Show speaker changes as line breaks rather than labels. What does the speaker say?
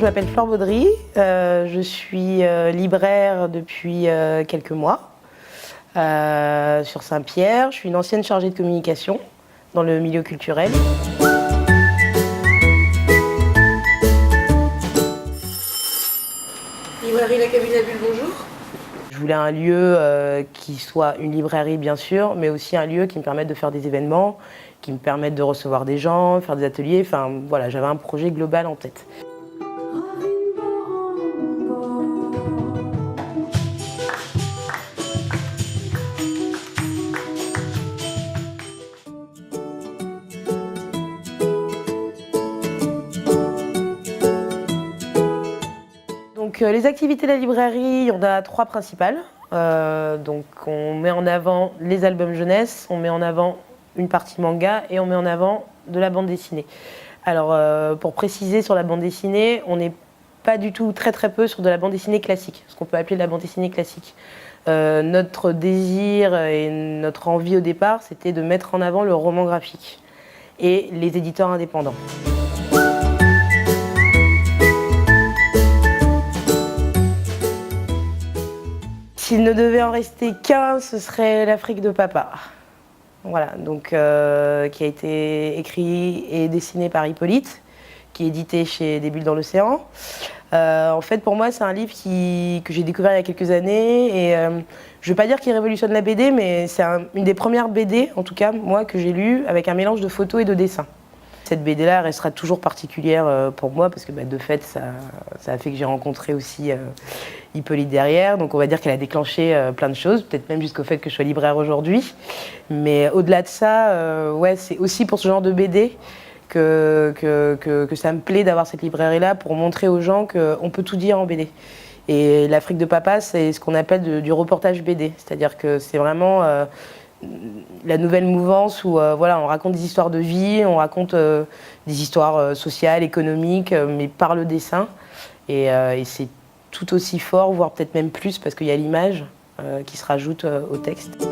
m'appelle Flore Baudry, je suis libraire depuis quelques mois sur Saint-Pierre. Je suis une ancienne chargée de communication dans le milieu culturel.
Librairie La Cabine à Bulles, bonjour.
Je voulais un lieu qui soit une librairie bien sûr, mais aussi un lieu qui me permette de faire des événements, qui me permette de recevoir des gens, faire des ateliers. Enfin voilà, j'avais un projet global en tête. Donc les activités de la librairie, il y en a 3 principales. Donc on met en avant les albums jeunesse, on met en avant une partie manga et on met en avant de la bande dessinée. Alors pour préciser sur la bande dessinée, on n'est pas du tout très peu sur de la bande dessinée classique, ce qu'on peut appeler de la bande dessinée classique. Notre désir et notre envie au départ, c'était de mettre en avant le roman graphique et les éditeurs indépendants. S'il ne devait en rester qu'un, ce serait l'Afrique de Papa. Voilà, donc qui a été écrit et dessiné par Hippolyte, qui est édité chez Des Bulles dans l'Océan. En fait, pour moi, c'est un livre que j'ai découvert il y a quelques années. Et je ne veux pas dire qu'il révolutionne la BD, mais c'est une des premières BD, en tout cas, moi, que j'ai lues avec un mélange de photos et de dessins. Cette BD-là restera toujours particulière pour moi parce que de fait, ça a fait que j'ai rencontré aussi Hippolyte derrière. Donc on va dire qu'elle a déclenché plein de choses, peut-être même jusqu'au fait que je sois libraire aujourd'hui. Mais au-delà de ça, ouais, c'est aussi pour ce genre de BD que ça me plaît d'avoir cette librairie-là pour montrer aux gens qu'on peut tout dire en BD. Et l'Afrique de Papa, c'est ce qu'on appelle du reportage BD. C'est-à-dire que c'est vraiment la nouvelle mouvance où voilà, on raconte des histoires de vie, on raconte des histoires sociales, économiques, mais par le dessin. Et c'est tout aussi fort, voire peut-être même plus, parce qu'il y a l'image qui se rajoute au texte.